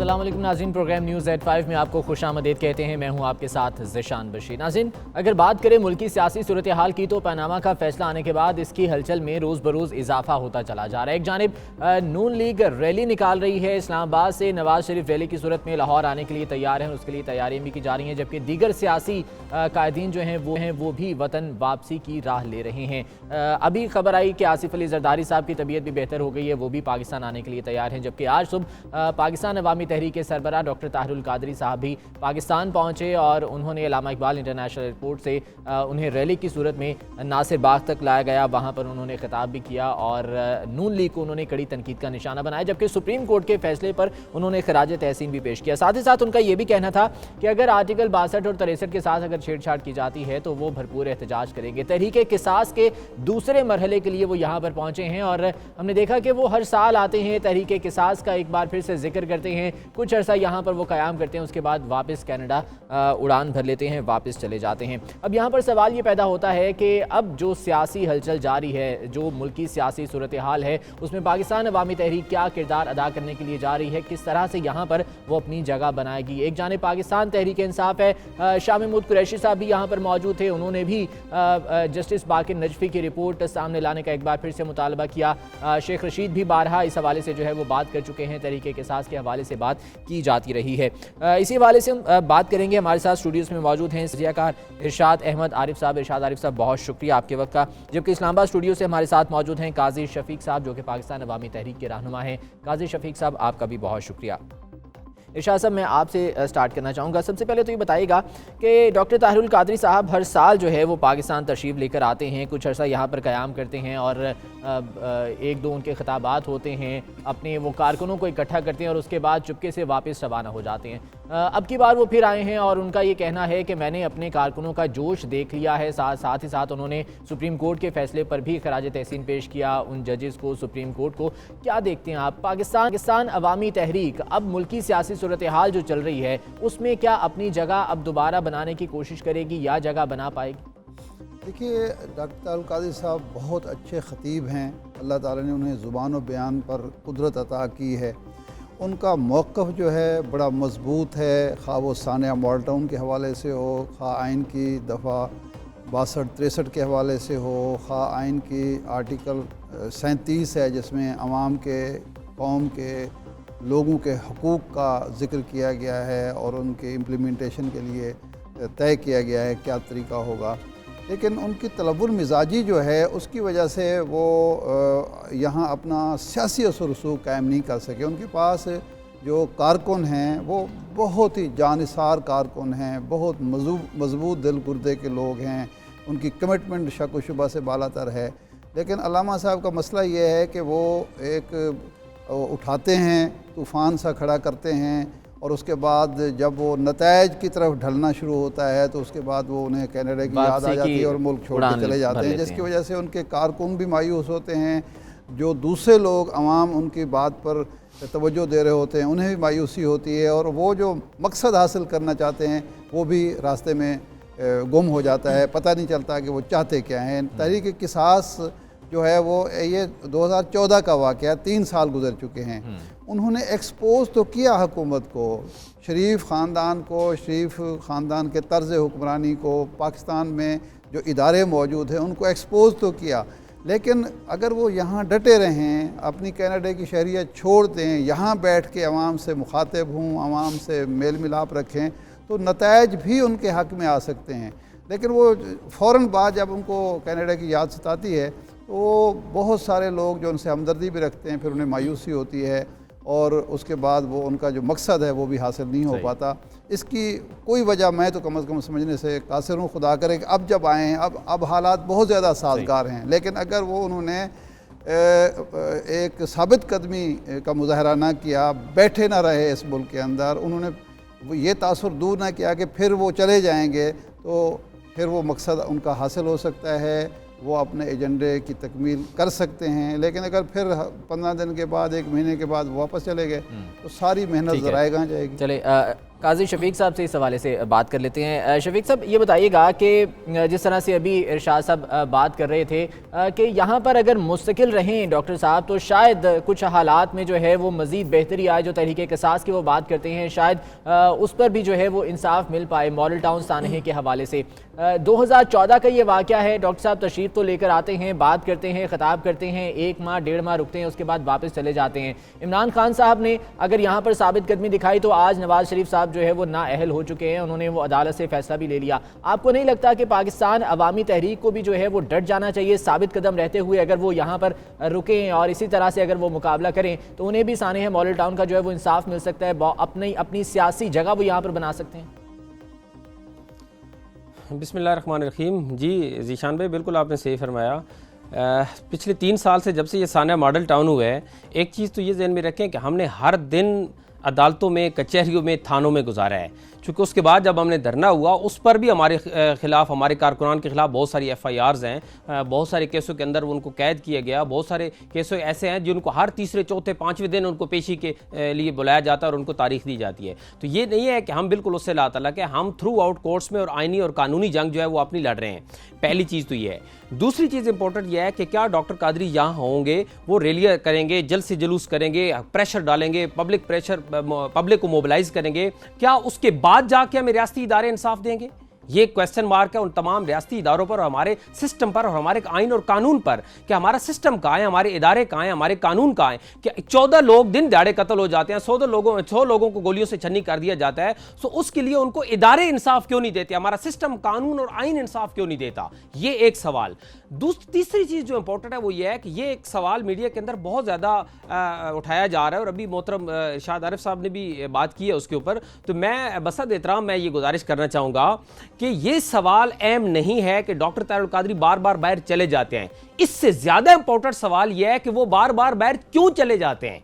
अस्सलाम वालेकुम नाज़रीन, प्रोग्राम न्यूज़ एट 5 में आपको खुशामदीद कहते हैं। मैं हूं आपके साथ ज़िशान बशीर। नाज़रीन, अगर बात करें मुल्की सियासी सूरत हाल की तो पनामा का फैसला आने के बाद इसकी हलचल में रोज़ बरोज़ इजाफा होता चला जा रहा है। एक जानिब नून लीग रैली निकाल रही है, इस्लामाबाद से नवाज शरीफ रैली की सूरत में लाहौर आने के लिए तैयार हैं, उसके लिए तैयारियाँ भी की जा रही हैं, जबकि दीगर सियासी कायदीन जो हैं वो भी वतन वापसी की राह ले रहे हैं। अभी खबर आई कि आसिफ अली जरदारी साहब की तबीयत भी बेहतर हो गई है, वो भी पाकिस्तान आने के लिए तैयार हैं। जबकि आज सुबह पाकिस्तान अवामी तहरीक के सरबराह डॉक्टर ताहिरुल कादरी साहब भी पाकिस्तान पहुंचे और उन्होंने अल्लामा इकबाल इंटरनेशनल एयरपोर्ट से उन्हें रैली की सूरत में नासिर बाग तक लाया गया। वहां पर उन्होंने खिताब भी किया और नून लीग को उन्होंने कड़ी तनकीद का निशाना बनाया, जबकि सुप्रीम कोर्ट के फैसले पर उन्होंने खराज तहसीन भी पेश किया। साथ ही साथ उनका यह भी कहना था कि अगर आर्टिकल 62 और 63 के साथ अगर छेड़छाड़ की जाती है तो वो भरपूर एहतजाज करेंगे। तहरीक किसास के दूसरे मरहले के लिए वो यहाँ पर पहुंचे हैं और हमने देखा कि वो हर साल आते हैं, तहरीक किसास का एक बार फिर से जिक्र करते हैं, कुछ अर्सा यहाँ पर वो क़याम करते हैं, उसके बाद वापस कनाडा उड़ान भर लेते हैं, वापस चले जाते हैं। अब यहाँ पर सवाल ये पैदा होता है कि अब जो सियासी हलचल जारी है, जो मुल्की सियासी सूरत हाल है, उसमें पाकिस्तान अवामी तहरीक क्या किरदार अदा करने के लिए जा रही है, किस तरह से यहाँ पर वो अपनी जगह बनाएगी। एक जानिब पाकिस्तान तहरीक इंसाफ है, शाह महमूद कुरैशी साहब भी यहाँ पर मौजूद थे, उन्होंने भी जस्टिस बाकिर नजफी की रिपोर्ट सामने लाने का एक बार फिर से मुतालबा किया। शेख रशीद भी बारहा इस हवाले से जो है वो बात कर चुके हैं, तहरीक किसास के हवाले से बात की जाती रही है। इसी हवाले से हम बात करेंगे। हमारे साथ स्टूडियोज़ में मौजूद हैं सजियाकार इरशाद अहमद आरिफ साहब। इरशाद आरिफ साहब, बहुत शुक्रिया आपके वक्त का। जबकि इस्लामाबाद स्टूडियो से हमारे साथ मौजूद हैं काजी शफीक साहब, जो कि पाकिस्तान अवामी तहरीक के रहनुमा हैं। काजी शफीक साहब, आपका भी बहुत शुक्रिया। इरशाद साहब, मैं आपसे स्टार्ट करना चाहूँगा। सबसे पहले तो ये बताइएगा कि डॉक्टर ताहिरुल कादरी साहब हर साल जो है वो पाकिस्तान तशरीफ़ लेकर आते हैं, कुछ अर्सा यहाँ पर क़याम करते हैं और एक दो उनके खिताबात होते हैं, अपने वो कारकुनों को इकट्ठा करते हैं और उसके बाद चुपके से वापस रवाना हो जाते हैं। अब की बार वो फिर आए हैं और उनका ये कहना है कि मैंने अपने कारकुनों का जोश देख लिया है। साथ ही साथ उन्होंने सुप्रीम कोर्ट के फैसले पर भी खराज तहसीन पेश किया, उन जजेस को, सुप्रीम कोर्ट को। क्या देखते हैं आप, पाकिस्तान अवामी तहरीक अब मुल्की सियासी सूरत हाल जो चल रही है उसमें क्या अपनी जगह अब दोबारा बनाने की कोशिश करेगी या जगह बना पाएगी? देखिए, डॉक्टर ताहिरुल कादरी साहब बहुत अच्छे ख़तीब हैं, अल्लाह ताला ने उन्हें ज़ुबान व बयान पर कुदरत अता की है। उनका मौक़िफ़ जो है बड़ा मज़बूत है, खा वो सानिया मॉडल टाउन के हवाले से हो, खा आइन की दफ़ा 62-63 के हवाले से हो, खा आइन की आर्टिकल 37 है जिसमें अवाम के, कौम के लोगों के हकूक़ का ज़िक्र किया गया है और उनके इम्प्लीमेंटेशन के लिए तय किया गया है क्या तरीका होगा। लेकिन उनकी तलव्वुल मिजाजी जो है उसकी वजह से वो यहाँ अपना सियासी असर रसूख कायम नहीं कर सके। उनके पास जो कारकुन हैं वो बहुत ही जानिसार कारकुन हैं, बहुत मजबूत दिल गुर्दे के लोग हैं, उनकी कमिटमेंट शक व शुबा से बालातर है। लेकिन अल्लामा साहब का मसला ये है कि वो एक उठाते हैं, तूफ़ान सा खड़ा करते हैं और उसके बाद जब वो नतायज की तरफ ढलना शुरू होता है तो उसके बाद वो उन्हें कनाडा की याद आ जाती है और मुल्क छोड़ के चले जाते हैं, जिसकी वजह से उनके कारकुन भी मायूस होते हैं। जो दूसरे लोग अवाम उनकी बात पर तवज्जो दे रहे होते हैं उन्हें भी मायूसी होती है और वो जो मकसद हासिल करना चाहते हैं वो भी रास्ते में गुम हो जाता है, पता नहीं चलता कि वो चाहते क्या हैं। तहरीक किसास जो है वो ये 2014 का वाक़या, 3 साल गुजर चुके हैं। उन्होंने एक्सपोज तो किया हुकूमत को, शरीफ ख़ानदान को, शरीफ ख़ानदान के तर्ज़ हुक्मरानी को, पाकिस्तान में जो इदारे मौजूद हैं उनको एक्सपोज तो किया। लेकिन अगर वो यहाँ डटे रहें, अपनी कनाडा की शहरियत छोड़ दें, यहाँ बैठ के अवाम से मुखातिब हों, अवाम से मेल मिलाप रखें, तो नतायज भी उनके हक़ में आ सकते हैं। लेकिन वो फ़ौरन बाद जब उनको कनाडा की याद सताती है तो बहुत सारे लोग जो उनसे हमदर्दी भी रखते हैं, फिर उन्हें मायूसी होती है और उसके बाद वो उनका जो मकसद है वो भी हासिल नहीं हो पाता। इसकी कोई वजह मैं तो कम अज़ कम समझने से कासिर हूँ। खुदा करे कि अब जब आए हैं, अब हालात बहुत ज़्यादा साजगार हैं, लेकिन अगर वो उन्होंने एक साबित कदमी का मुजाहरा ना किया, बैठे ना रहे इस मुल्क के अंदर, उन्होंने ये तासुर दूर ना किया कि फिर वो चले जाएंगे, तो फिर वो मकसद उनका हासिल हो सकता है, वो अपने एजेंडे की तकमील कर सकते हैं। लेकिन अगर फिर 15 दिन के बाद, 1 महीने के बाद वापस चले गए तो सारी मेहनत ज़राए कहाँ जाएगी। चले काजी शफीक साहब से इस हवाले से बात कर लेते हैं। शफीक साहब, ये बताइएगा कि जिस तरह से अभी इरशाद साहब बात कर रहे थे कि यहाँ पर अगर मुस्तकिल रहें डॉक्टर साहब तो शायद कुछ हालात में जो है वो मज़ीद बेहतरी आए। जो तहरीक क़िसास की वो बात करते हैं, शायद उस पर भी जो है वो इंसाफ मिल पाए मॉडल टाउन सानहे के हवाले से। 2014 का ये वाक़या है, डॉक्टर साहब तशरीफ़ तो लेकर आते हैं, बात करते हैं, ख़िताब करते हैं, 1 माह 1.5 माह रुकते हैं, उसके बाद वापस चले जाते हैं। इमरान खान साहब ने अगर यहाँ पर साबित कदमी दिखाई तो आज नवाज़ शरीफ साहब जो है वो नाअहल हो चुके हैं, उन्होंने वो अदालत से फैसला भी ले लिया। आपको नहीं लगता कि पाकिस्तान अवामी तहरीक को भी जो है वो डट जाना चाहिए, साबित कदम रहते हुए अगर वो यहाँ पर रुकें और इसी तरह से अगर वो मुकाबला करें तो उन्हें भी सानहे मॉडल टाउन का जो है वो इंसाफ मिल सकता है, अपनी सियासी जगह वो यहाँ पर बना सकते हैं? बिस्मिल्लाहिर्रहमानिर्रहीम। जी ज़ीशान भाई, बिल्कुल आपने सही फरमाया। पिछले 3 साल से जब से ये सानहा मॉडल टाउन हुआ है, एक चीज़ तो ये ज़हन में रखें कि हमने हर दिन अदालतों में, कचहरियों में, थानों में गुजारा है। चूँकि उसके बाद जब हमने धरना हुआ उस पर भी हमारे खिलाफ, हमारे कारकुनान के खिलाफ बहुत सारी FIRs हैं, बहुत सारे केसों के अंदर उनको कैद किया गया। बहुत सारे केसों ऐसे हैं जिनको हर तीसरे, चौथे, 5वें दिन उनको पेशी के लिए बुलाया जाता है और उनको तारीख दी जाती है। तो ये नहीं है कि हम बिल्कुल उससे ला तला के हम थ्रू आउट कोर्ट्स में और आइनी और कानूनी जंग जो है वो अपनी लड़ रहे हैं। पहली चीज़ तो ये है। दूसरी चीज़ इंपॉर्टेंट यह है कि क्या डॉक्टर कादरी यहाँ होंगे, वो रैलियाँ करेंगे, जल्द से जुलूस करेंगे, प्रेशर डालेंगे, पब्लिक को मोबिलाइज करेंगे, क्या उसके बाद जाके हमें रियासती इदारे इंसाफ देंगे? ये क्वेश्चन मार्क है उन तमाम रियासती इदारों पर और हमारे सिस्टम पर और हमारे आइन और कानून पर कि हमारा सिस्टम कहाँ है, हमारे इदारे कहाँ हैं, हमारे कानून कहाँ हैं। कि 14 लोग दिन दहाड़े कत्ल हो जाते हैं, 100 लोगों को गोलियों से छन्नी कर दिया जाता है, तो उसके लिए उनको इदारे इंसाफ क्यों नहीं देते? हमारा सिस्टम, कानून और आइन इंसाफ क्यों नहीं देता? ये एक सवाल। तीसरी चीज़ जो इंपॉर्टेंट है वो ये है कि ये एक सवाल मीडिया के अंदर बहुत ज़्यादा उठाया जा रहा है और अभी मोहतरम इरशाद आरिफ साहब ने भी बात की है उसके ऊपर। तो मैं बसद एहतराम मैं ये गुजारिश करना चाहूँगा कि ये सवाल अहम नहीं है कि डॉक्टर ताहिर अल कादरी बार बार बाहर चले जाते हैं। इससे ज़्यादा इंपॉर्टेंट सवाल यह है कि वो बार बार बाहर क्यों चले जाते हैं,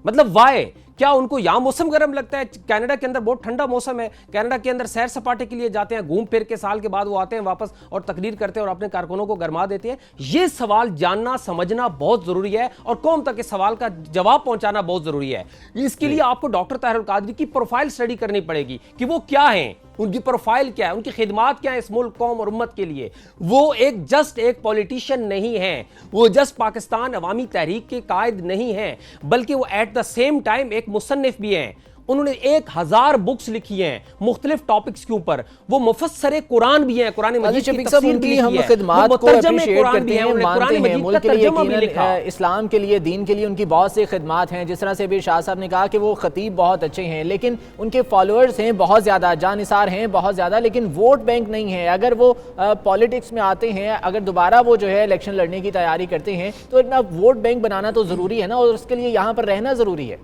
मतलब वाई। क्या उनको यहाँ मौसम गर्म लगता है? कनाडा के अंदर बहुत ठंडा मौसम है, कनाडा के अंदर सैर सपाटे के लिए जाते हैं, घूम फिर के साल के बाद वो आते हैं वापस और तकरीर करते हैं और अपने कारकुनों को गरमा देते हैं। ये सवाल जानना समझना बहुत जरूरी है और कौम तक इस सवाल का जवाब पहुंचाना बहुत जरूरी है। इसके लिए आपको डॉक्टर ताहिर अल कादरी की प्रोफाइल स्टडी करनी पड़ेगी कि वो क्या है, उनकी प्रोफाइल क्या है, उनकी खिदमात क्या है इस मुल्क, कौम और उम्मत के लिए। वो एक पॉलिटिशियन नहीं है, वो जस्ट पाकिस्तान अवामी तहरीक के कायद नहीं है, बल्कि वो एट द सेम टाइम एक मुसन्निफ भी हैं। उन्होंने 1000 बुक्स लिखी हैं मुख्तलिफ टॉपिक्स के ऊपर। वो मुफस्सर कुरान भी हैं, कुरान मजीद की तफसीर भी हम खिदमात को अप्रिशिएट करते हैं, मानते हैं। मुल्क के लिए यकीनन इस्लाम के लिए, दीन के लिए उनकी बहुत सी खिदमात हैं। जिस तरह से भी शाह साहब ने कहा कि वो खतीब बहुत अच्छे हैं, लेकिन उनके फॉलोअर्स हैं बहुत ज़्यादा, जानिसार हैं बहुत ज़्यादा, लेकिन वोट बैंक नहीं है। अगर वो पॉलिटिक्स में आते हैं, अगर दोबारा वो जो है इलेक्शन लड़ने की तैयारी करते हैं तो इतना वोट बैंक बनाना तो ज़रूरी है ना, और उसके लिए यहाँ पर रहना ज़रूरी है।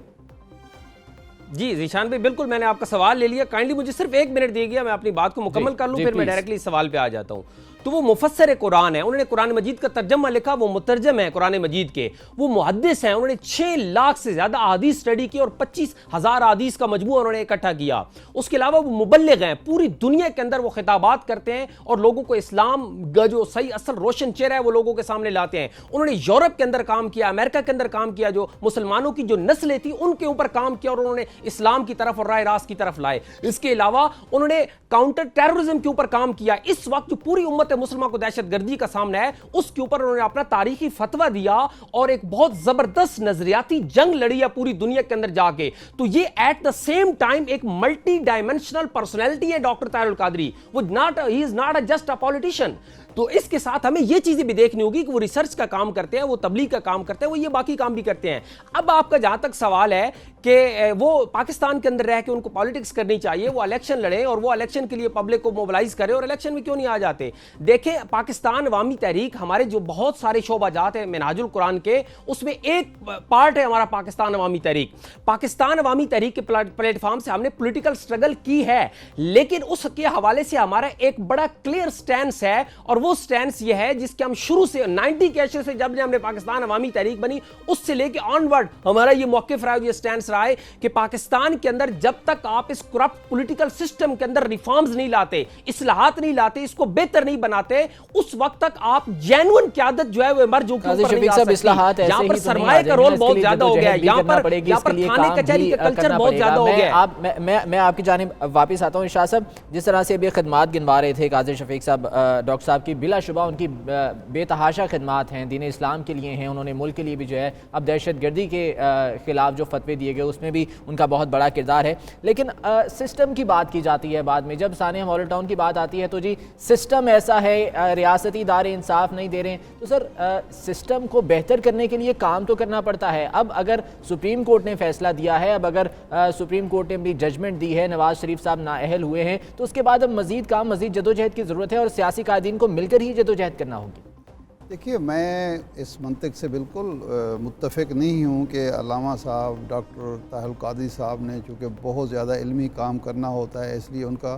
जी ज़ीशान भाई, बिल्कुल मैंने आपका सवाल ले लिया। काइंडली मुझे सिर्फ 1 मिनट दिए गया, मैं अपनी बात को मुकम्मल कर लूँ, फिर मैं डायरेक्टली इस सवाल पे आ जाता हूँ। तो वो मुफस्सर कुरान है, उन्होंने कुरान मजीद का तर्जमा लिखा, वो मुतरजम है कुरान मजीद के, वो मुहद्दिस हैं। उन्होंने 6 लाख से ज़्यादा अहादीस स्टडी की और 25,000 अहादीस का मजमू उन्होंने इकट्ठा किया। उसके अलावा वो मुबल्लिग हैं, पूरी दुनिया के अंदर वो खिताबात करते हैं और लोगों को इस्लाम का जो सही असल रोशन चेहरा है वो लोगों के सामने लाते हैं। उन्होंने यूरोप के अंदर काम किया, अमेरिका के अंदर काम किया, जो मुसलमानों की जो नस्लें थी उनके ऊपर काम किया और उन्होंने इस्लाम की तरफ और राय रास्त की तरफ लाए। इसके अलावा उन्होंने काउंटर टेररिज्म के ऊपर काम किया। इस वक्त जो पूरी उम्मत मुसलमान को दहशतगर्दी का सामना है उसके ऊपर उन्होंने अपना तारीखी फतवा दिया और एक बहुत जबरदस्त नजरियाती जंग लड़ी है पूरी दुनिया के अंदर जाके। तो ये एट द सेम टाइम एक मल्टी डायमेंशनल पर्सनैलिटी है डॉक्टर ताहिर अल कादरी। वो he is not just a politician. तो इसके साथ हमें यह चीजें भी देखनी होगी कि वो रिसर्च का काम करते हैं, वो तबलीग का काम करते हैं, वो ये बाकी काम भी करते हैं। अब आपका जहां तक सवाल है कि वो पाकिस्तान के अंदर रह के उनको पॉलिटिक्स करनी चाहिए, वो इलेक्शन लड़े और वो इलेक्शन के लिए पब्लिक को मोबिलाइज करे और इलेक्शन में क्यों नहीं आ जाते। देखें, पाकिस्तान अवामी तहरीक, हमारे जो बहुत सारे शोबाजात हैं मिनहाजुल कुरान के, उसमें एक पार्ट है हमारा पाकिस्तान अवामी तहरीक। पाकिस्तान अवामी तहरीक के प्लेटफॉर्म से हमने पॉलिटिकल स्ट्रगल की है, लेकिन उसके हवाले से हमारा एक बड़ा क्लियर स्टैंस है और वो स्टैंड ये है जिसके हम शुरू से 90 के अशरे से जब हमने पाकिस्तान अवामी तहरीक बनी उससे लेके ऑनवर्ड हमारा ये मौक़िफ़ रहा है, ये स्टैंड रहा है कि पाकिस्तान के अंदर जब तक आप इस करप्ट पॉलिटिकल सिस्टम के अंदर रिफॉर्म्स नहीं लाते, इस्लाहात नहीं लाते, इसको बेहतर नहीं बनाते, उस वक्त तक आप जेन्युइन क़यादत जो है वो मर्ज ऊपर नहीं आ सकती। यहाँ पर सरमाए का रोल बहुत ज्यादा हो गया है, यहाँ पर थाने कचहरी का कल्चर बहुत ज्यादा हो गया है। मैं आपकी जानिब वापस आता हूँ। शाह साहब, जिस तरह से अभी खिदमात गिनवा रहे थे काजी शफीक साहब, डॉक्टर साहब की, बिलाशुबा उनकी बेतहाशा खिदमात हैं, दीन इस्लाम के लिए हैं, उन्होंने मुल्क के लिए भी जो है अब दहशतगर्दी के खिलाफ जो फतवे दिए गए उसमें भी उनका बहुत बड़ा किरदार है। लेकिन सिस्टम की बात की जाती है बाद में, जब सानिया मॉडल टाउन की बात आती है तो जी सिस्टम ऐसा है, रियासती इदारे इंसाफ नहीं दे रहे हैं। तो सर सिस्टम को बेहतर करने के लिए काम तो करना पड़ता है। अब अगर सुप्रीम कोर्ट ने फैसला दिया है, अब अगर सुप्रीम कोर्ट ने भी जजमेंट दी है, नवाज शरीफ साहब नाअहल हुए हैं, तो उसके बाद अब मजीद काम, मजीद जदोजहद की ज़रूरत है और सियासी कायदीन को मिलकर ही जदोजहद करना होगी। देखिए, मैं इस मंतिक से बिल्कुल मुत्तफ़िक नहीं हूँ कि अल्लामा साहब डॉक्टर ताहिर कादरी साहब ने, चूँकि बहुत ज़्यादा इल्मी काम करना होता है इसलिए उनका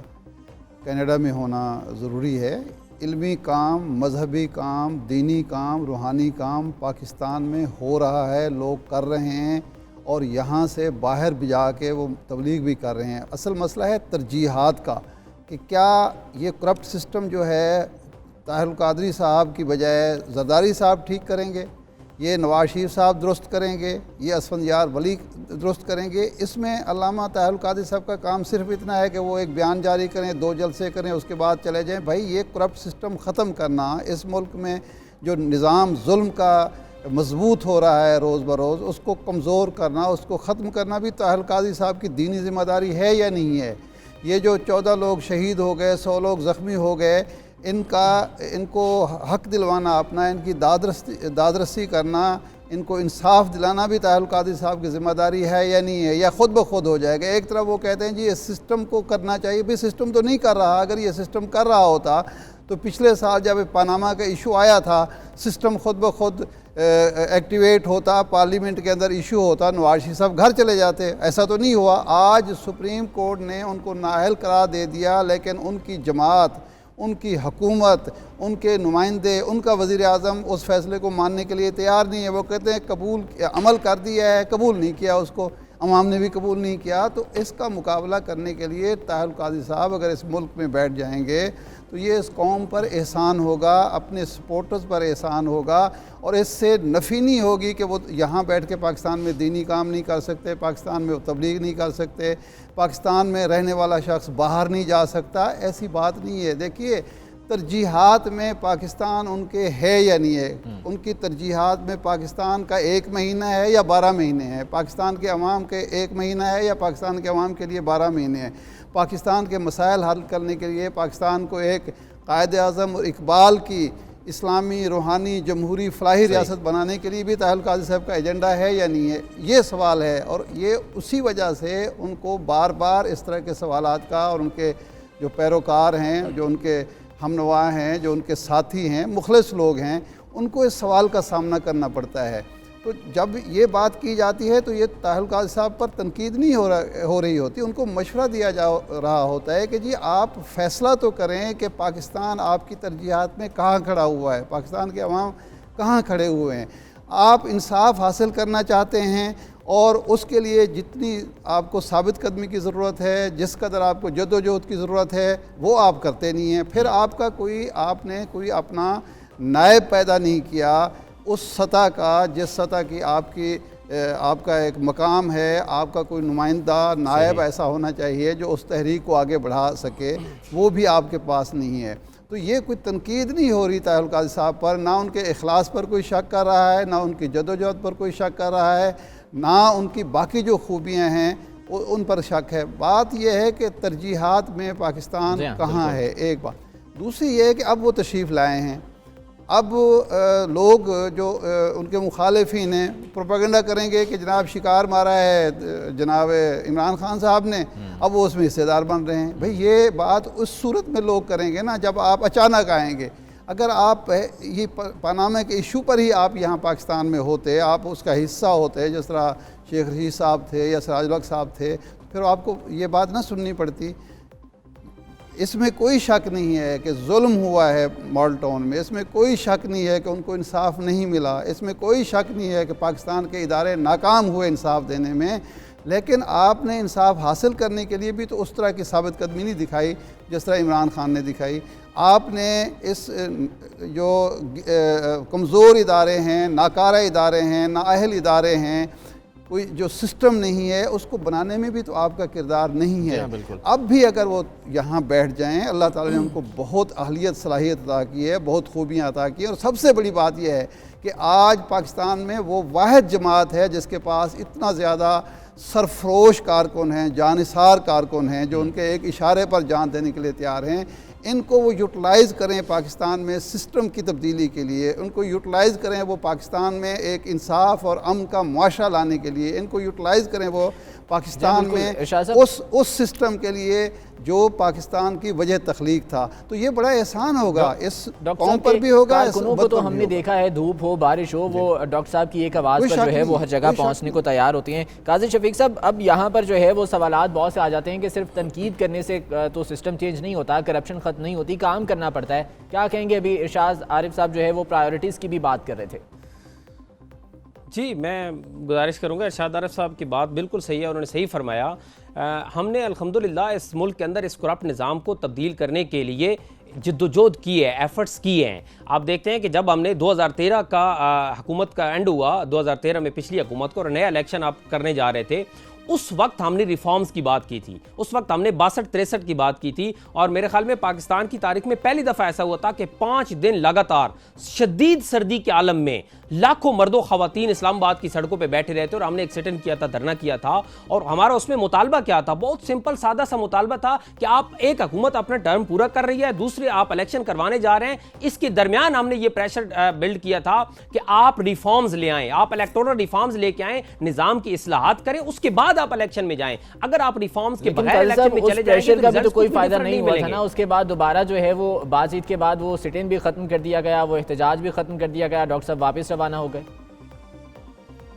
कनाडा में होना ज़रूरी है। इल्मी काम, मजहबी काम, दीनी काम, रूहानी काम पाकिस्तान में हो रहा है, लोग कर रहे हैं और यहाँ से बाहर भी जाके वो तबलीग भी कर रहे हैं। असल मसला है तरजीहात का कि क्या ये करप्ट सिस्टम जो है ताहिर कादरी साहब की बजाय जरदारी साहब ठीक करेंगे, ये नवाज शरीफ साहब दुरुस्त करेंगे, ये असफंदियार वली दुरुस्त करेंगे। इसमें अल्लामा ताहिर कादरी साहब का काम सिर्फ इतना है कि वो एक बयान जारी करें, 2 जलसे करें, उसके बाद चले जाएं। भाई, ये करप्ट सिस्टम ख़त्म करना, इस मुल्क में जो निज़ाम जुल्म का मजबूत हो रहा है रोज़ बरोज़, उसको कमज़ोर करना, उसको ख़त्म करना भी ताहिर कादरी साहब की दीनी ज़िम्मेदारी है या नहीं है। ये जो 14 लोग शहीद हो गए, 100 लोग ज़ख्मी हो गए, इनको हक दिलवाना अपना, इनकी दादरसी करना, इनको इंसाफ दिलाना भी ताहिर कादरी साहब की ज़िम्मेदारी है या नहीं है, या ख़ुद ब खुद हो जाएगा। एक तरफ वो कहते हैं जी इस सिस्टम को करना चाहिए, भाई सिस्टम तो नहीं कर रहा। अगर ये सिस्टम कर रहा होता तो पिछले साल जब पनामा का इशू आया था, सिस्टम ख़ुद ब खुद एक्टिवेट होता, पार्लियामेंट के अंदर इशू होता, नवाज शरीफ साहब घर चले जाते। ऐसा तो नहीं हुआ। आज सुप्रीम कोर्ट ने उनको नाअहल करार दे दिया, लेकिन उनकी जमात, उनकी हुकूमत, उनके नुमाइंदे, उनका वज़ीर आज़म उस फैसले को मानने के लिए तैयार नहीं है। वो कहते हैं कबूल अमल कर दिया है, कबूल नहीं किया, उसको अवाम ने भी कबूल नहीं किया। तो इसका मुकाबला करने के लिए ताहिर कादरी साहब अगर इस मुल्क में बैठ जाएंगे तो ये इस कौम पर एहसान होगा, अपने सपोर्टर्स पर एहसान होगा, और इससे नफ़ी नहीं होगी कि वो यहाँ बैठ के पाकिस्तान में दीनी काम नहीं कर सकते, पाकिस्तान में तबलीग नहीं कर सकते, पाकिस्तान में रहने वाला शख्स बाहर नहीं जा सकता। ऐसी बात नहीं है। देखिए, तरजीहात में पाकिस्तान उनके है या नहीं है। उनकी तरजीहात में पाकिस्तान का 1 महीना है या 12 महीने है, पाकिस्तान के अवाम के 1 महीना है या पाकिस्तान के अवाम के लिए 12 महीने हैं। पाकिस्तान के मसाइल हल करने के लिए पाकिस्तान को एक कायद आज़म और इकबाल की इस्लामी, रूहानी, जमहूरी, फलाही रियासत बनाने के लिए भी ताहिर कादरी साहब का एजेंडा है या नहीं है, ये सवाल है। और ये उसी वजह से उनको बार बार इस तरह के सवालात का, और उनके जो पैरोकार हैं, जो उनके हमनवा हैं, जो उनके साथी हैं, मुखलिस लोग हैं, उनको इस सवाल का सामना करना पड़ता है। तो जब ये बात की जाती है तो ये ताहिर कादरी साहब पर तनकीद नहीं हो रही होती, उनको मशवरा दिया जा रहा होता है कि जी आप फ़ैसला तो करें कि पाकिस्तान आपकी तरजीहात में कहाँ खड़ा हुआ है, पाकिस्तान के अवाम कहाँ खड़े हुए हैं। आप इंसाफ हासिल करना चाहते हैं और उसके लिए जितनी आपको साबित कदमी की ज़रूरत है, जिस कदर आपको जद्दोजहद की ज़रूरत है, वो आप करते नहीं हैं। फिर आपने कोई अपना नायब पैदा नहीं किया उस सतह का, जिस सतह की आपका एक मकाम है, आपका कोई नुमाइंदा नायब ऐसा होना चाहिए जो उस तहरीक को आगे बढ़ा सके, वो भी आपके पास नहीं है। तो ये कोई तनकीद नहीं हो रही ताहिर कादरी साहब पर, ना उनके इखलास पर कोई शक कर रहा है, ना उनकी जद्दोजहद पर कोई शक कर रहा है, ना उनकी बाकी जो खूबियाँ हैं उन पर शक है। बात यह है कि तरजीहात में पाकिस्तान कहाँ है, एक बात। दूसरी ये है कि अब वो तशरीफ़ लाए हैं, अब लोग जो उनके मुखालिफिन हैं प्रोपेगेंडा करेंगे कि जनाब शिकार मारा है जनाब इमरान खान साहब ने, अब वो उसमें हिस्सेदार बन रहे हैं। भाई ये बात उस सूरत में लोग करेंगे ना जब आप अचानक आएंगे। अगर आप ये पनामा के इशू पर ही आप यहाँ पाकिस्तान में होते, आप उसका हिस्सा होते, जिस तरह शेख रशीद साहब थे या सिराजुल हक साहब थे, फिर आपको ये बात ना सुननी पड़ती। इसमें कोई शक नहीं है कि जुल्म हुआ है मॉडल टाउन में, इसमें कोई शक नहीं है कि उनको इंसाफ नहीं मिला, इसमें कोई शक नहीं है कि पाकिस्तान के इदारे नाकाम हुए इंसाफ देने में। लेकिन आपने इंसाफ हासिल करने के लिए भी तो उस तरह की साबित कदमी नहीं दिखाई जिस तरह इमरान खान ने दिखाई। आपने इस जो कमज़ोर इदारे हैं, नाकारा इदारे हैं, नाअहल इदारे हैं, कोई जो सिस्टम नहीं है, उसको बनाने में भी तो आपका किरदार नहीं है। अब भी अगर वो यहाँ बैठ जाएं, अल्लाह ताला ने उनको बहुत अहलियत सलाहियत अता की है, बहुत खूबियाँ अता की हैं। और सबसे बड़ी बात यह है कि आज पाकिस्तान में वो वाहिद जमात है जिसके पास इतना ज़्यादा सरफरोश कारकुन हैं, जानिसार कारकुन हैं, जो उनके एक इशारे पर जान देने के लिए तैयार हैं। इनको वो यूटिलाइज़ करें पाकिस्तान में सिस्टम की तब्दीली के लिए, उनको यूटिलाइज़ करें वो पाकिस्तान में एक इंसाफ और अमन का मुआशरा लाने के लिए, इनको यूटिलाइज़ करें वो पाकिस्तान में उस सिस्टम के लिए जो पाकिस्तान की वजह तख्लीक था। तो ये बड़ा एहसान होगा इस कौम पर भी होगा। कारकुनों को तो हमने देखा है, धूप हो बारिश हो, वो डॉक्टर साहब की एक आवाज़ पर जो है वो हर जगह पहुंचने को तैयार होती हैं। काजी शफीक साहब, अब यहाँ पर जो है वो सवालात बहुत से आ जाते हैं कि सिर्फ तनकीद करने से तो सिस्टम चेंज नहीं होता, करप्शन ख़त्म नहीं होती, काम करना पड़ता है। क्या कहेंगे? अभी इरशाद आरिफ साहब जो है वो प्रायोरिटीज़ की भी बात कर रहे थे। जी, मैं गुजारिश करूँगा, इरशाद आरिफ साहब की बात बिल्कुल सही है, उन्होंने सही फरमाया। हमने अल्हम्दुलिल्लाह इस मुल्क के अंदर इस करप्ट निज़ाम को तब्दील करने के लिए जिद्दोजहद की है, एफर्ट्स किए हैं। आप देखते हैं कि जब हमने 2013 का हुकूमत का एंड हुआ, 2013 में पिछली हुकूमत को, और नया इलेक्शन आप करने जा रहे थे, उस वक्त हमने रिफॉर्म्स की बात की थी, उस वक्त हमने 62-63 की बात की थी। और मेरे ख्याल में पाकिस्तान की तारीख में पहली दफ़ा ऐसा हुआ था कि 5 दिन लगातार शदीद सर्दी के आलम में लाखों मर्दों ख़वातीन इस्लामाबाद की सड़कों पे बैठे रहते और हमने एक सिट इन किया था, धरना किया था। और हमारा उसमें मुतालबा क्या था? बहुत सिंपल सादा सा मुतालबा था कि आप, एक हुकूमत अपना टर्म पूरा कर रही है, दूसरे आप इलेक्शन करवाने जा रहे हैं, इसके दरमियान हमने ये प्रेशर बिल्ड किया था कि आप रिफॉर्म्स ले आएँ, आप इलेक्टोरल रिफॉर्म्स लेके आएँ, निज़ाम की इस्लाहात करें, उसके बाद आप इलेक्शन में जाएं। अगर आप रिफॉर्म्स के बगैर इलेक्शन में चले जाएंगे तो कोई फायदा नहीं हुआ था ना। उसके बाद दोबारा जो है वो बातचीत के बाद वो सिट इन भी खत्म कर दिया गया, वो एहतजाज भी खत्म कर दिया गया, डॉक्टर साहब वापस रवाना हो गए।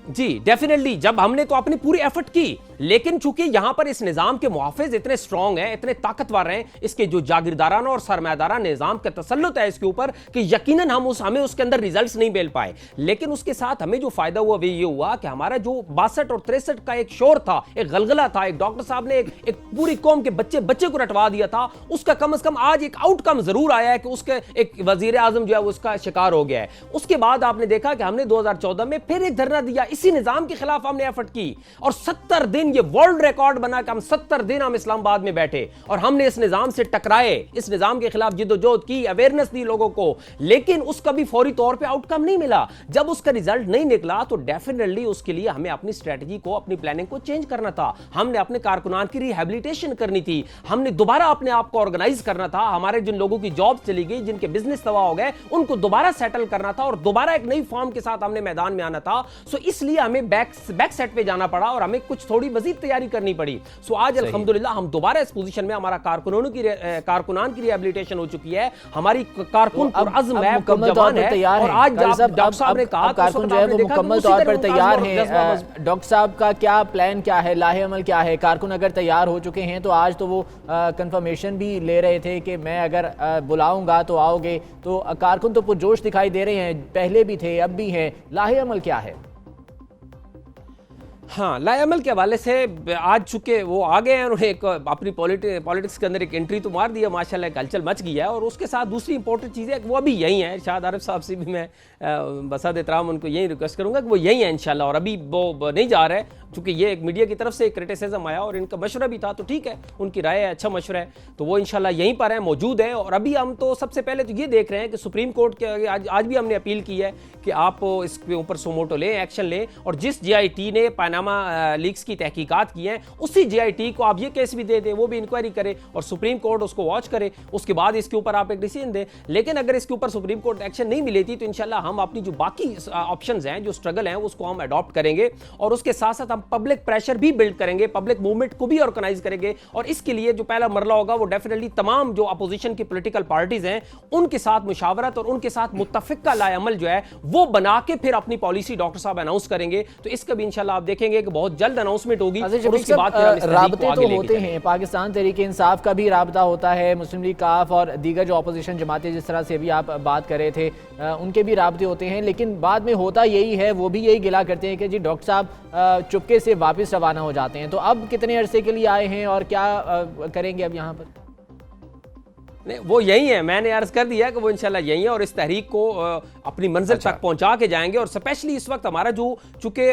जी डेफिनेटली, जब हमने तो अपनी पूरी एफर्ट की, लेकिन चूंकि यहां पर इस निजाम के मुहाफिज इतने स्ट्रांग हैं, इतने ताकतवर हैं, इसके जो जागीरदाराना और सरमायादारा निजाम का तसल्लुत है इसके ऊपर, कि यकीनन हमें उसके अंदर रिजल्ट्स नहीं मिल पाए। लेकिन उसके साथ हमें जो फायदा हुआ वो ये हुआ कि हमारा जो 62 और 63 का एक शोर था, एक गलगला था, एक डॉक्टर साहब ने एक पूरी कौम के बच्चे को रटवा दिया था, उसका कम से कम आज एक आउटकम जरूर आया है कि उसके एक वजीर आजम जो है उसका शिकार हो गया है। उसके बाद आपने देखा कि हमने 2014 में फिर एक धरना दिया, इसी निजाम के खिलाफ हमने एफर्ट की, और 70 दिन ये वर्ल्ड रिकॉर्ड बना कि हम 70 दिन हम इस्लामाबाद में बैठे और हमने इस निजाम से टकराए, इस निजाम के खिलाफ जिद्दोजहद की, अवेयरनेस दी लोगों को। लेकिन उसका भी फौरी तौर पे आउटकम नहीं मिला। जब उसका रिजल्ट नहीं निकला तो डेफिनेटली उसके लिए हमें अपनी स्ट्रेटजी को, अपनी प्लानिंग को चेंज करना था। हमने अपने कारकुनान की रिहेबिलिटेशन करनी थी, हमने दोबारा अपने आप को ऑर्गेनाइज करना था। हमारे जिन लोगों की जॉब चली गई, जिनके बिजनेस तबाह हो गए, उनको दोबारा सेटल करना था और दोबारा एक नई फॉर्म के साथ हमने मैदान में आना था। सो इसलिए हमें बैक सेट पे जाना पड़ा और हमें कुछ थोड़ी मजीद तैयारी करनी पड़ी। सो आज अल्हम्दुलिल्लाह हम दोबारा इस पोजीशन में, हमारा कारकुनान की रिहेबिलिटेशन हो चुकी है, हमारी कारकुन पुरअज़्म है, जवान है, और आज डॉक्टर साहब ने कहा कारकुन जो है वो मुकम्मल तौर पर तैयार हैं। डॉक्टर साहब का क्या प्लान, क्या है, लाहे अमल क्या है? कारकुन अगर तैयार हो चुके हैं तो आज तो वो कंफर्मेशन भी ले रहे थे कि मैं अगर बुलाऊंगा तो आओगे, तो कारकुन तो पुरजोश दिखाई दे रहे हैं, पहले भी थे अब भी हैं। लाहे अमल क्या है? हाँ, लाएअमल के हवाले से आज चूंकि वो आ गए हैं, उन्होंने एक अपनी पॉलिटिक्स के अंदर एक एंट्री तो मार दी है, माशाल्लाह एक हलचल मच गई है। और उसके साथ दूसरी इंपॉर्टेंट चीज़ है कि वो अभी यही है। इरशाद आरिफ साहब से भी मैं बसात एहतराम उनको यही रिक्वेस्ट करूँगा कि वो यही है इंशाल्लाह, और अभी वो नहीं जा रहे, चूँकि ये एक मीडिया की तरफ से क्रिटिसिज्म आया और इनका मशवरा भी था, तो ठीक है, उनकी राय है, अच्छा मशवरा है, तो वो इंशाल्लाह यहीं पर है, मौजूद है। और अभी हम तो सबसे पहले तो ये देख रहे हैं कि सुप्रीम कोर्ट के आज भी हमने अपील की है कि आप इसके ऊपर सोमोटो लें, एक्शन लें, और जिस JIT ने पनामा लीक्स की तहकीकात की है, उसी JIT को आप ये केस भी दे दें, वो भी इंक्वायरी करे और सुप्रीम कोर्ट उसको वॉच करे, उसके बाद इसके ऊपर आप एक डिसीजन दें। लेकिन अगर इसके ऊपर सुप्रीम कोर्ट एक्शन नहीं मिली थी तो इंशाल्लाह हम अपनी जो बाकी ऑप्शंस हैं, जो स्ट्रगल हैं, उसको हम अडॉप्ट करेंगे, और उसके साथ साथ हम पब्लिक प्रेशर भी बिल्ड करेंगे, पब्लिक मूवमेंट को भी ऑर्गेनाइज करेंगे। और इसके लिए जो पहला मरला होगा वो डेफिनेटली तमाम जो अपोजिशन की पॉलिटिकल पार्टीज हैं उनके साथ मुशावरत और उनके साथ मुत्तफिका लाएअमल जो है वो बना के फिर अपनी पॉलिसी डॉक्टर साहब अनाउंस करेंगे। तो इसका भी इंशाल्लाह आप देखें रखेंगे कि बहुत जल्द अनाउंसमेंट होगी और शफीक उसके बाद फिर हम इस साहब, तहरीक को राब्ते आगे तो लेके होते चलेंगे। हैं, पाकिस्तान तहरीक इंसाफ का भी राब्ता होता है, मुस्लिम लीग काफ और दीगर जो अपोजिशन जमातें जिस तरह से अभी आप बात कर रहे थे उनके भी राब्ते होते हैं, लेकिन बाद में होता यही है, वो भी यही गिला करते हैं कि जी डॉक्टर साहब चुपके से वापस रवाना हो जाते हैं। तो अब कितने अरसे के लिए आए हैं और क्या करेंगे अब यहाँ पर? नहीं, वो यही है, मैंने अर्ज कर दिया कि वो इंशाल्लाह यही है और इस तहरीक को अपनी मंजिल तक पहुंचा के जाएंगे। और स्पेशली इस वक्त हमारा जो चूंकि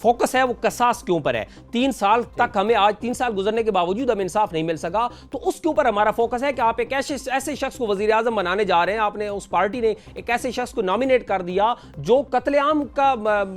फोकस है वो कसास के ऊपर है। 3 साल तक हमें, आज 3 साल गुजरने के बावजूद हमें इंसाफ नहीं मिल सका, तो उसके ऊपर हमारा फोकस है कि आप एक ऐसे शख्स को वजीर आजम बनाने जा रहे हैं। आपने, उस पार्टी ने एक ऐसे शख्स को नॉमिनेट कर दिया जो कत्लेआम का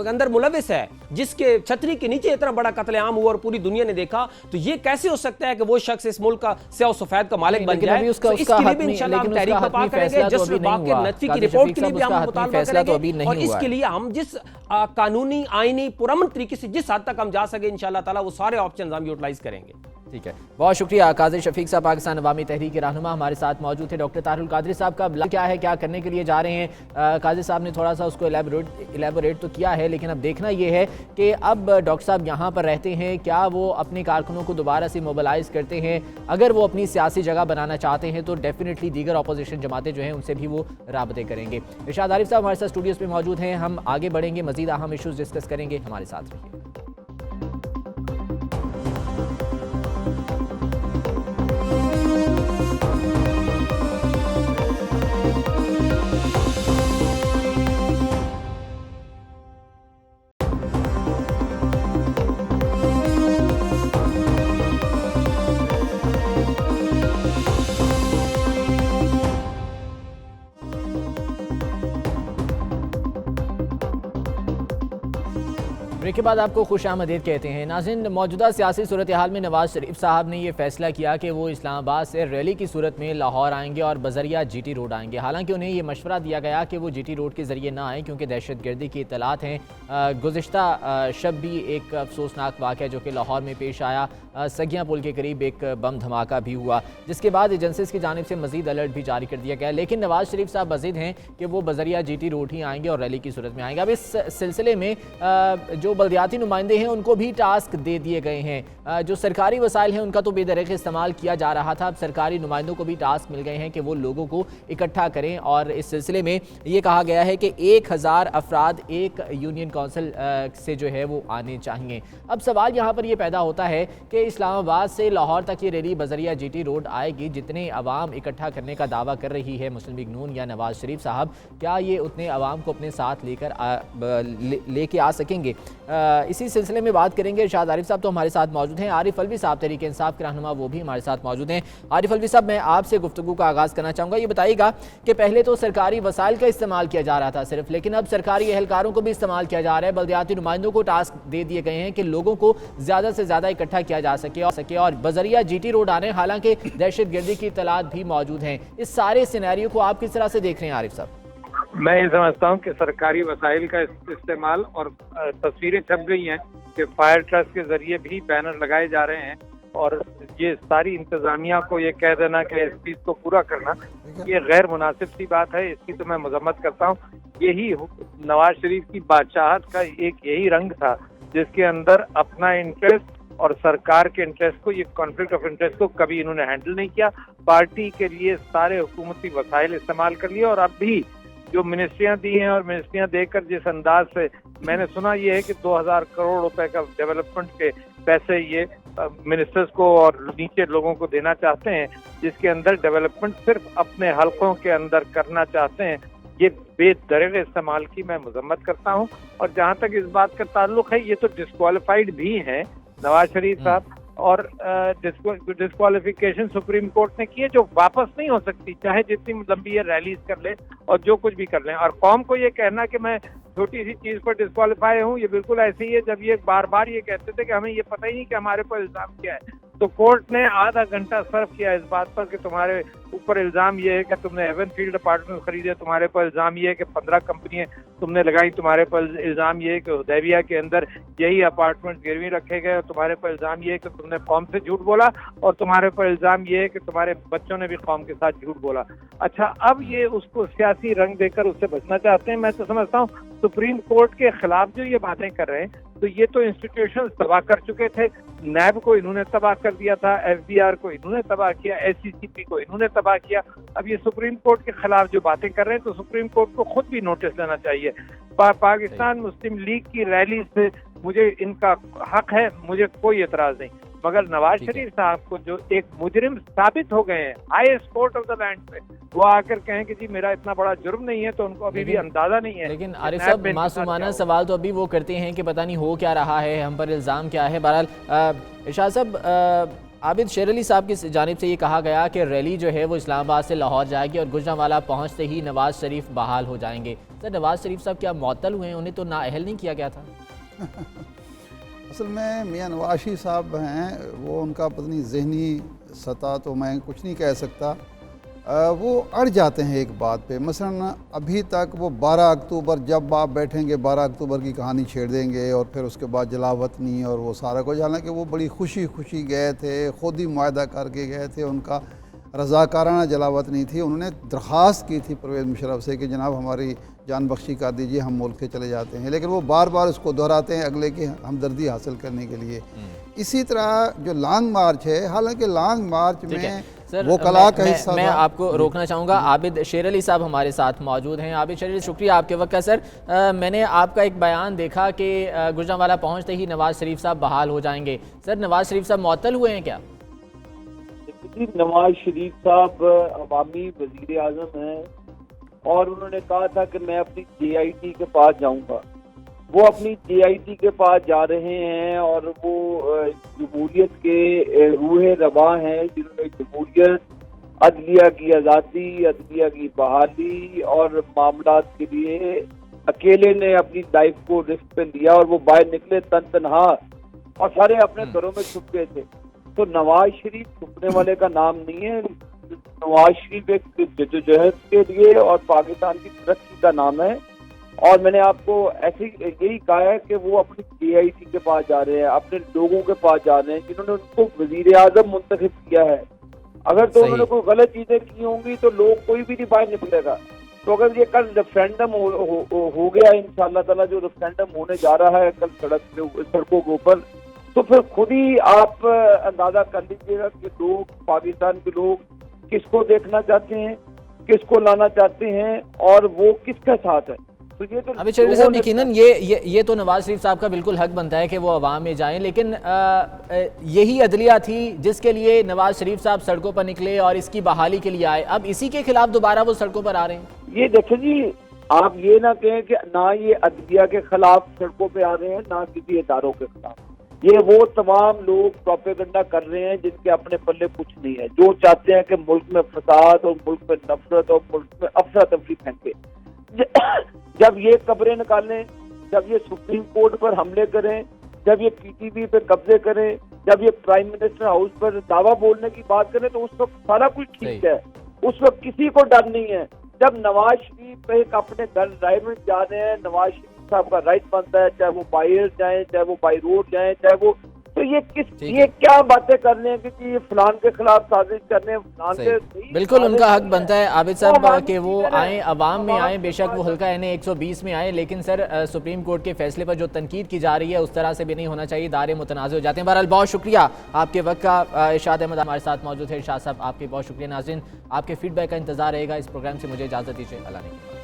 अंदर मुलविस है, जिसके छतरी के नीचे इतना बड़ा कत्लेआम हुआ और पूरी दुनिया ने देखा। तो ये कैसे हो सकता है कि वो शख्स इस मुल्क का स्याह सफेद का मालिक बन जाए? उसका इसके लिए भी हतमी इंशाल्लाह हम लेकिन तहरीक उसका बर्पा हतमी करेंगे। फैसला तो जस्टिस अभी नहीं बाक़िर हुआ। नकवी की काजी रिपोर्ट शफीक के लिए साहब, भी हम उसका मुतालबा हतमी फैसला तो अभी करेंगे नहीं और हुआ इसके है। लिए हम जिस कानूनी, आईनी, पुरअमन तरीके से जिस हद तक हम जा सके इंशाल्लाह ताला वो सारे ऑप्शन हम यूटिलाइज करेंगे। ठीक है, बहुत शुक्रिया काजी शफीक साहब, पाकिस्तान अवामी तहरीक के रहनुमा हमारे साथ मौजूद थे। डॉक्टर तारुल कादरी साहब का क्या है, क्या करने के लिए जा रहे हैं, काजी साहब ने थोड़ा सा उसको एलेबोरेट तो किया है, लेकिन अब देखना यह है कि अब डॉक्टर साहब यहाँ पर रहते हैं, क्या वो अपने कारकुनों को दोबारा से मोबिलाइज करते हैं? अगर वो अपनी सियासी जगह बनाना चाहते हैं तो डेफिनेटली दीगर अपोजिशन जमातें जो हैं उनसे भी वो राबते करेंगे। इरशाद आरिफ साहब हमारे साथ स्टूडियोज़ में मौजूद हैं, हम आगे बढ़ेंगे, मजीद अहम इशूज़ डिस्कस करेंगे, हमारे साथ रहिए। ब्रेक के बाद आपको खुशामदीद कहते हैं। नाज़रीन, मौजूदा सियासी सूरत हाल में नवाज शरीफ साहब ने यह फैसला किया कि वो इस्लामाबाद से रैली की सूरत में लाहौर आएंगे और बजरिया GT रोड आएंगे। हालांकि उन्हें यह मशवरा दिया गया कि वो GT रोड के ज़रिए ना आएँ क्योंकि दहशत गर्दी की इतलात हैं। गुज़िश्ता शब भी एक अफसोसनाक वाक़या जो कि लाहौर में पेश आया, सगियाँ पुल के करीब एक बम धमाका भी हुआ, जिसके बाद एजेंसीज़ की जानिब से मज़ीद अलर्ट भी जारी कर दिया गया। लेकिन नवाज शरीफ साहब मज़ीद हैं कि वो बजरिया GT रोड ही आएंगे और रैली की सूरत में आएंगे। अब इस सिलसिले में जो बल्दियाती नुमाइंदे हैं उनको भी टास्क दे दिए गए हैं। जो सरकारी वसाइल हैं उनका तो बेदरक इस्तेमाल किया जा रहा था, अब सरकारी नुमाइंदों को भी टास्क मिल गए हैं कि वो लोगों को इकट्ठा करें। और इस सिलसिले में ये कहा गया है कि 1000 अफराद एक यूनियन काउंसिल से जो है वो आने चाहिए। अब सवाल यहाँ पर यह पैदा होता है कि इस्लामाबाद से लाहौर तक ये रैली बजरिया GT रोड आएगी, जितने अवाम इकट्ठा करने का दावा कर रही है मुस्लिम लीग नून या नवाज शरीफ साहब, क्या ये उतने अवाम को अपने साथ लेकर लेके आ सकेंगे? इसी सिलसिले में बात करेंगे। इरशाद आरिफ साहब तो हमारे साथ मौजूद हैं, आरिफ अलवी साहब तहरीक इंसाफ के रहनुमा वो भी हमारे साथ मौजूद हैं। आरिफ अलवी साहब, मैं आपसे गुफ्तगू का आगाज़ करना चाहूँगा, ये बताइएगा कि पहले तो सरकारी वसाइल का इस्तेमाल किया जा रहा था सिर्फ, लेकिन अब सरकारी एहलकारों को भी इस्तेमाल किया जा रहा है। बल्दियाती नुमाइंदों को टास्क दे दिए गए हैं कि लोगों को ज़्यादा से ज़्यादा इकट्ठा किया जा सके और बजरिया GT रोड आ रहे हैं, हालांकि दहशत गर्दी की इत्तलात भी मौजूद हैं। इस सारे सिनेरियो को आप किस तरह से देख रहे हैं आरिफ साहब? मैं ये समझता हूँ कि सरकारी वसाइल का इस्तेमाल, और तस्वीरें छप गई हैं कि फायर ट्रस्ट के जरिए भी बैनर लगाए जा रहे हैं, और ये सारी इंतजामिया को ये कह देना कि इस चीज को पूरा करना, ये गैर मुनासिब सी बात है। इसकी तो मैं मजम्मत करता हूँ। यही नवाज शरीफ की बादशाहत का एक यही रंग था जिसके अंदर अपना इंटरेस्ट और सरकार के इंटरेस्ट को, ये कॉन्फ्लिक्ट ऑफ इंटरेस्ट को कभी इन्होंने हैंडल नहीं किया। पार्टी के लिए सारे हुकूमती वसाइल इस्तेमाल कर लिए, और अब भी जो मिनिस्ट्रियां दी हैं और मिनिस्ट्रियां देकर जिस अंदाज से मैंने सुना, ये है कि 2000 करोड़ रुपए का डेवलपमेंट के पैसे ये मिनिस्टर्स को और नीचे लोगों को देना चाहते हैं, जिसके अंदर डेवलपमेंट सिर्फ अपने हलकों के अंदर करना चाहते हैं। ये बेदरग इस्तेमाल की मैं मजम्मत करता हूँ। और जहाँ तक इस बात का ताल्लुक है, ये तो डिस्क्वालिफाइड भी हैं नवाज शरीफ साहब, और डिस्क्वालिफिकेशन सुप्रीम कोर्ट ने की है जो वापस नहीं हो सकती, चाहे जितनी लंबी ये रैलीज कर ले और जो कुछ भी कर लें। और कौम को ये कहना कि मैं छोटी सी चीज पर डिस्क्वालीफाई हूँ, ये बिल्कुल ऐसे ही है जब ये बार बार ये कहते थे कि हमें ये पता ही नहीं कि हमारे पर इल्जाम क्या है। तो कोर्ट ने आधा घंटा सर्व किया इस बात पर कि तुम्हारे ऊपर इल्जाम ये है कि तुमने हेवन फील्ड अपार्टमेंट खरीदे, तुम्हारे पर इल्जाम ये है कि 15 कंपनियां तुमने लगाई, तुम्हारे पर इल्जाम ये है कि हुदैबिया के अंदर यही अपार्टमेंट गिरवी रखे गए, और तुम्हारे पर इल्जाम ये है कि तुमने कौम से झूठ बोला, और तुम्हारे पर इल्जाम ये है कि तुम्हारे बच्चों ने भी कौम के साथ झूठ बोला। अच्छा, अब ये उसको सियासी रंग देकर उससे बचना चाहते हैं। मैं तो समझता हूँ सुप्रीम कोर्ट के खिलाफ जो ये बातें कर रहे हैं, तो ये तो इंस्टीट्यूशन तबाह कर चुके थे। नैब को इन्होंने तबाह कर दिया था, FBR को इन्होंने तबाह किया, SCCP को इन्होंने तबाह किया। अब ये सुप्रीम कोर्ट के खिलाफ जो बातें कर रहे हैं तो सुप्रीम कोर्ट को खुद भी नोटिस लेना चाहिए। पाकिस्तान मुस्लिम लीग की रैली से मुझे इनका हक है, मुझे कोई एतराज नहीं, मगर नवाज शरीफ साहब को जो एक मुजरिम साबित हो गए हैं highest court of the land पे, वो आकर कहें कि जी मेरा इतना बड़ा जुर्म नहीं है, तो उनको अभी भी अंदाजा नहीं है। लेकिन आरिफ साहब, मासूमाना सवाल तो अभी वो करते हैं कि पता नहीं हो क्या रहा है, हम पर इल्ज़ाम क्या है। बहरहाल इरशाद साहब, आबिद शेर अली साहब की जानिब से ये कहा गया कि रैली जो है वो इस्लामाबाद से लाहौर जाएगी और गुजरांवाला पहुँचते ही नवाज शरीफ बहाल हो जाएंगे। सर, नवाज शरीफ साहब क्या मुअत्तल हुए हैं? उन्हें तो नाअहल नहीं किया गया था। असल में मियाँ नवाज शरीफ साहब हैं, वो उनका पता नहीं ज़हनी सतह तो मैं कुछ नहीं कह सकता, वो अड़ जाते हैं एक बात पे। मसलन अभी तक वो 12 अक्टूबर जब आप बैठेंगे 12 अक्टूबर की कहानी छेड़ देंगे और फिर उसके बाद जलावतनी और वो सारा कुछ, हालांकि वो बड़ी खुशी खुशी गए थे, ख़ुद ही मुआहदा करके गए थे, उनका रज़ाकाराना जलावत नहीं थी। उन्होंने दरख्वास्त की थी परवेज़ मुशर्रफ से कि जनाब हमारी जान बख्शी कर दीजिए, हम मुल्क के चले जाते हैं, लेकिन वो बार बार उसको दोहराते हैं अगले की हमदर्दी हासिल करने के लिए। इसी तरह जो लॉन्ग मार्च है, हालांकि लॉन्ग मार्च में सर, वो कला का हिस्सा मैं आपको रोकना चाहूँगा। आबिद शेर अली साहब हमारे साथ मौजूद हैं। आबिद शेर अली, शुक्रिया आपके वक्त का। सर, मैंने आपका एक बयान देखा कि गुजरांवाला पहुँचते ही नवाज शरीफ साहब बहाल हो जाएंगे। सर, नवाज शरीफ साहब मुअत्तल हुए हैं क्या? नवाज शरीफ साहब अवामी वजीर आजम हैं और उन्होंने कहा था कि मैं अपनी JIT के पास जाऊंगा। वो अपनी JIT के पास जा रहे हैं और वो जमहूरियत के रूहे रवा हैं, जिन्होंने जमहूरियत, अदलिया की आज़ादी, अदलिया की बहाली और मामलात के लिए अकेले ने अपनी लाइफ को रिस्क पे लिया और वो बाहर निकले तनहा और सारे अपने घरों में छुप गए थे। तो नवाज शरीफ छुपने वाले का नाम नहीं है। नवाज शरीफ एक जद्दोजहद के लिए और पाकिस्तान की तरक्की का नाम है। और मैंने आपको ऐसे यही कहा है कि वो अपनी JIT के पास जा रहे हैं, अपने लोगों के पास जा रहे हैं जिन्होंने उनको वजीर आजम मुंतखब किया है। अगर तो उन्होंने कोई गलत चीजें की होंगी तो लोग कोई भी नहीं बाहर निकलेगा। तो अगर ये कल रेफरेंडम हो गया इंशाअल्लाह ताला, जो रेफरेंडम होने जा रहा है कल सड़कों के ऊपर, तो फिर खुद ही आप अंदाजा कर लीजिएगा कि लोग, पाकिस्तान के लोग किसको देखना चाहते हैं, किसको लाना चाहते हैं और वो किसके साथ है। तो ये तो अभी शेर साहब, यकीनन ये तो नवाज शरीफ साहब का बिल्कुल हक बनता है कि वो अवाम में जाएं, लेकिन यही अदलिया थी जिसके लिए नवाज शरीफ साहब सड़कों पर निकले और इसकी बहाली के लिए आए। अब इसी के खिलाफ दोबारा वो सड़कों पर आ रहे हैं। ये देखें जी, आप ये ना कहें कि ना ये अदलिया के खिलाफ सड़कों पे आ रहे हैं, ना किसी इदारों के खिलाफ। ये वो तमाम लोग प्रोपेगेंडा कर रहे हैं जिनके अपने पल्ले कुछ नहीं है, जो चाहते हैं कि मुल्क में फसाद और मुल्क में नफरत और मुल्क में अफरा तफरी फेंके। जब ये खबरें निकालें, जब ये सुप्रीम कोर्ट पर हमले करें, जब ये PTV पे कब्जे करें, जब ये प्राइम मिनिस्टर हाउस पर दावा बोलने की बात करें, तो उस वक्त सारा कुछ ठीक है, उस वक्त किसी को डर नहीं है। जब नवाज शरीफ एक अपने घर ड्राइव में जा रहे हैं, नवाज शरीफ साहब का राइट बनता है, चाहे वो बाई एयर जाए, चाहे वो बाई रोड जाए, चाहे वो, तो ये क्या बातें कर रहे हैं कि ये फलान के खिलाफ साजिश कर रहे हैं, फलान के, बिल्कुल उनका हक बनता है आबिद साहब कि वो आए, अवाम में आए, बेशक वो हल्का NA 120 में आए, लेकिन सर सुप्रीम कोर्ट के फैसले पर जो तनकीद की जा रही है उस तरह से भी नहीं होना चाहिए, दायरे मुतनाज़ हो जाते हैं। बहरहाल बहुत शुक्रिया आपके वक्त का। इरशाद अहमद हमारे साथ मौजूद है। इरशाद साहब, आपके बहुत शुक्रिया। नाज़रीन, आपके फीडबैक का इंतजार रहेगा। इस प्रोग्राम से मुझे इजाज़त दीजिए। अल्लाह ने